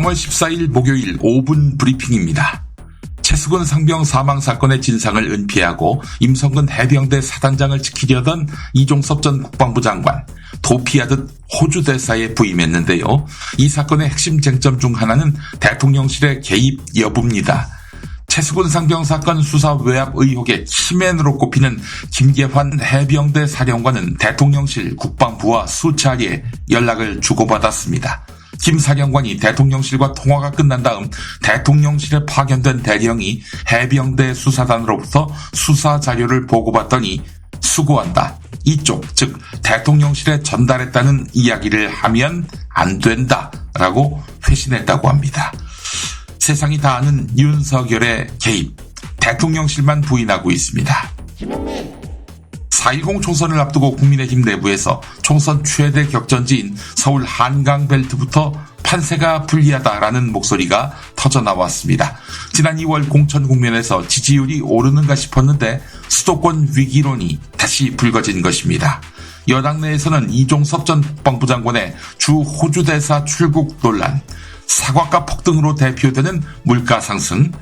3월 14일 목요일 5분 브리핑입니다. 최수근 상병 사망 사건의 진상을 은폐하고 임성근 해병대 사단장을 지키려던 이종섭 전 국방부 장관, 도피하듯 호주 대사에 부임했는데요. 이 사건의 핵심 쟁점 중 하나는 대통령실의 개입 여부입니다. 최수근 상병 사건 수사 외압 의혹의 키맨으로 꼽히는 김계환 해병대 사령관은 대통령실 국방부와 수차례 연락을 주고받았습니다. 김 사령관이 대통령실과 통화가 끝난 다음 대통령실에 파견된 대령이 해병대 수사단으로부터 수사 자료를 보고받더니 수고한다. 이쪽, 즉 대통령실에 전달했다는 이야기를 하면 안 된다라고 회신했다고 합니다. 세상이 다 아는 윤석열의 개입, 대통령실만 부인하고 있습니다. 4.10 총선을 앞두고 국민의힘 내부에서 총선 최대 격전지인 서울 한강벨트부터 판세가 불리하다라는 목소리가 터져나왔습니다. 지난 2월 공천 국면에서 지지율이 오르는가 싶었는데 수도권 위기론이 다시 불거진 것입니다. 여당 내에서는 이종섭 전 국방부 장관의 주 호주 대사 출국 논란, 사과가 폭등으로 대표되는 물가 상승,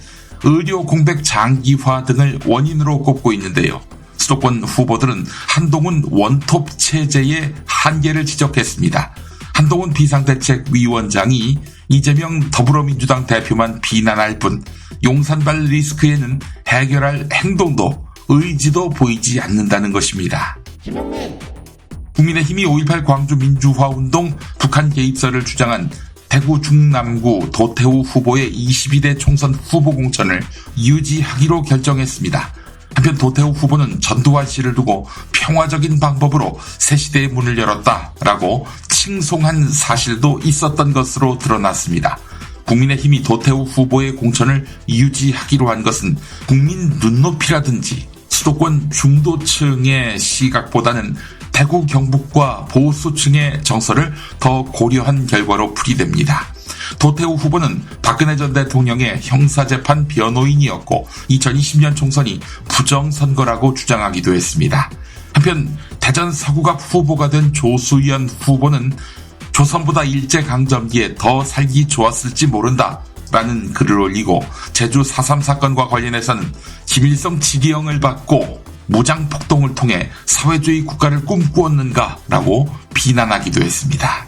의료 공백 장기화 등을 원인으로 꼽고 있는데요. 수도권 후보들은 한동훈 원톱 체제의 한계를 지적했습니다. 한동훈 비상대책위원장이 이재명 더불어민주당 대표만 비난할 뿐 용산발 리스크에는 해결할 행동도 의지도 보이지 않는다는 것입니다. 국민의힘이 5.18 광주 민주화운동 북한 개입설을 주장한 대구 중남구 도태우 후보의 22대 총선 후보 공천을 유지하기로 결정했습니다. 한편 도태우 후보는 전두환 씨를 두고 평화적인 방법으로 새시대의 문을 열었다라고 칭송한 사실도 있었던 것으로 드러났습니다. 국민의힘이 도태우 후보의 공천을 유지하기로 한 것은 국민 눈높이라든지 수도권 중도층의 시각보다는 대구 경북과 보수층의 정서를 더 고려한 결과로 풀이됩니다. 도태우 후보는 박근혜 전 대통령의 형사재판 변호인이었고 2020년 총선이 부정선거라고 주장하기도 했습니다. 한편 대전 서구갑 후보가 된 조수연 후보는 조선보다 일제강점기에 더 살기 좋았을지 모른다 라는 글을 올리고 제주 4.3 사건과 관련해서는 김일성 지령을 받고 무장폭동을 통해 사회주의 국가를 꿈꾸었는가 라고 비난하기도 했습니다.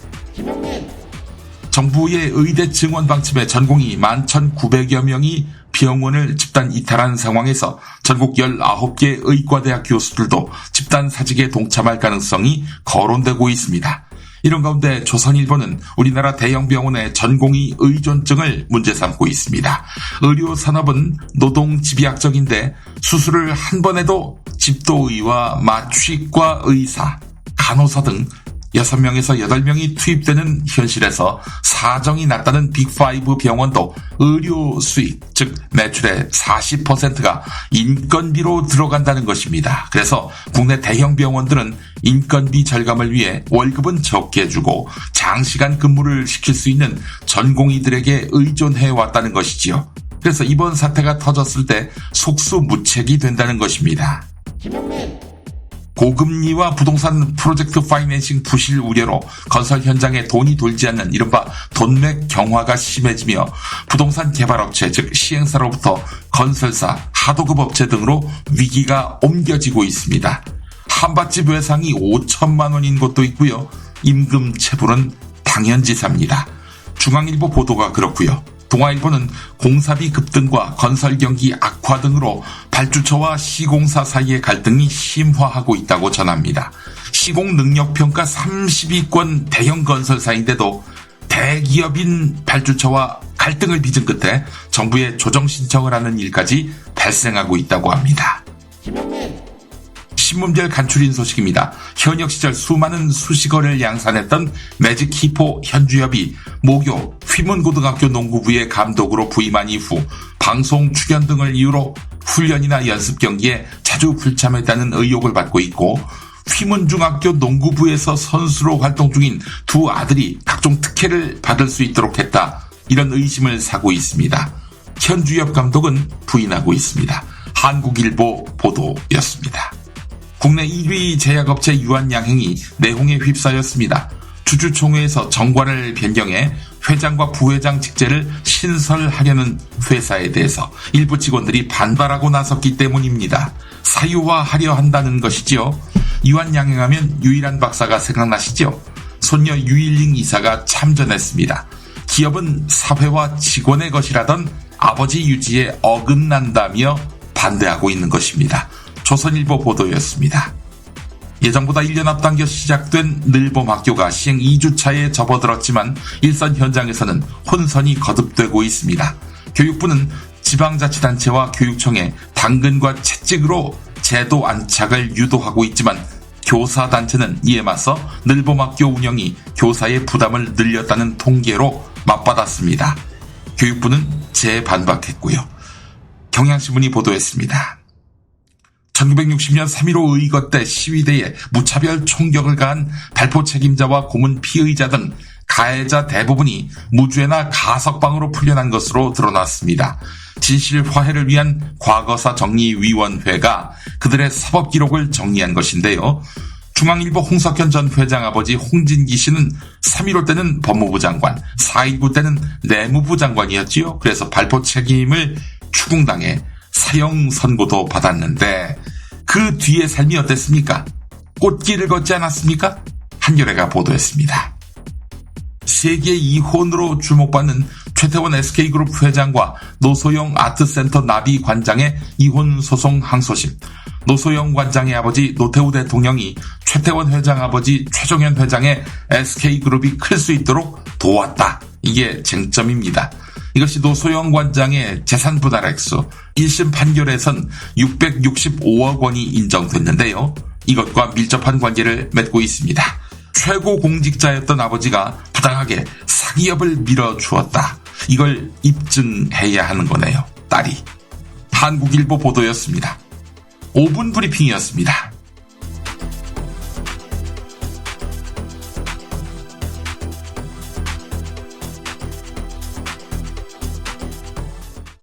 정부의 의대 증원 방침에 전공의 11,900여 명이 병원을 집단 이탈한 상황에서 전국 19개 의과대학 교수들도 집단 사직에 동참할 가능성이 거론되고 있습니다. 이런 가운데 조선일보는 우리나라 대형 병원의 전공의 의존증을 문제 삼고 있습니다. 의료산업은 노동집약적인데 수술을 한 번 해도 집도의와 마취과 의사, 간호사 등 6명에서 8명이 투입되는 현실에서 사정이 낮다는 빅5 병원도 의료 수익, 즉 매출의 40%가 인건비로 들어간다는 것입니다. 그래서 국내 대형 병원들은 인건비 절감을 위해 월급은 적게 주고 장시간 근무를 시킬 수 있는 전공의들에게 의존해왔다는 것이지요. 그래서 이번 사태가 터졌을 때 속수무책이 된다는 것입니다. 고금리와 부동산 프로젝트 파이낸싱 부실 우려로 건설 현장에 돈이 돌지 않는 이른바 돈맥 경화가 심해지며 부동산 개발업체 즉 시행사로부터 건설사, 하도급 업체 등으로 위기가 옮겨지고 있습니다. 한밭집 외상이 5천만 원인 곳도 있고요. 임금 체불은 당연지사입니다. 중앙일보 보도가 그렇고요. 동아일보는 공사비 급등과 건설 경기 악화 등으로 발주처와 시공사 사이의 갈등이 심화하고 있다고 전합니다. 시공 능력평가 30위권 대형 건설사인데도 대기업인 발주처와 갈등을 빚은 끝에 정부에 조정 신청을 하는 일까지 발생하고 있다고 합니다. 신문별 간추린 소식입니다. 현역 시절 수많은 수식어를 양산했던 매직히포 현주엽이 모교 휘문고등학교 농구부의 감독으로 부임한 이후 방송 출연 등을 이유로 훈련이나 연습 경기에 자주 불참했다는 의혹을 받고 있고 휘문중학교 농구부에서 선수로 활동 중인 두 아들이 각종 특혜를 받을 수 있도록 했다. 이런 의심을 사고 있습니다. 현주엽 감독은 부인하고 있습니다. 한국일보 보도였습니다. 국내 1위 제약업체 유한양행이 내홍에 휩싸였습니다. 주주총회에서 정관을 변경해 회장과 부회장 직제를 신설하려는 회사에 대해서 일부 직원들이 반발하고 나섰기 때문입니다. 사유화하려 한다는 것이지요. 이완 양행하면 유일한 박사가 생각나시죠? 손녀 유일링 이사가 참전했습니다. 기업은 사회와 직원의 것이라던 아버지 유지에 어긋난다며 반대하고 있는 것입니다. 조선일보 보도였습니다. 예정보다 1년 앞당겨 시작된 늘봄학교가 시행 2주차에 접어들었지만 일선 현장에서는 혼선이 거듭되고 있습니다. 교육부는 지방자치단체와 교육청에 당근과 채찍으로 제도 안착을 유도하고 있지만 교사단체는 이에 맞서 늘봄학교 운영이 교사의 부담을 늘렸다는 통계로 맞받았습니다. 교육부는 재반박했고요. 경향신문이 보도했습니다. 1960년 3.15 의거 때 시위대에 무차별 총격을 가한 발포 책임자와 고문 피의자 등 가해자 대부분이 무죄나 가석방으로 풀려난 것으로 드러났습니다. 진실 화해를 위한 과거사 정리위원회가 그들의 사법 기록을 정리한 것인데요. 중앙일보 홍석현 전 회장 아버지 홍진기 씨는 3.15 때는 법무부 장관, 4.19 때는 내무부 장관이었지요. 그래서 발포 책임을 추궁당해 사형 선고도 받았는데 그 뒤의 삶이 어땠습니까? 꽃길을 걷지 않았습니까? 한겨레가 보도했습니다. 세계 이혼으로 주목받는 최태원 SK그룹 회장과 노소영 아트센터 나비 관장의 이혼 소송 항소심. 노소영 관장의 아버지 노태우 대통령이 최태원 회장 아버지 최종현 회장의 SK그룹이 클 수 있도록 도왔다. 이게 쟁점입니다. 이것이 노소영 관장의 재산 분할 액수 1심 판결에선 665억 원이 인정됐는데요. 이것과 밀접한 관계를 맺고 있습니다. 최고 공직자였던 아버지가 부당하게 사기업을 밀어주었다. 이걸 입증해야 하는 거네요. 딸이. 한국일보 보도였습니다. 5분 브리핑이었습니다.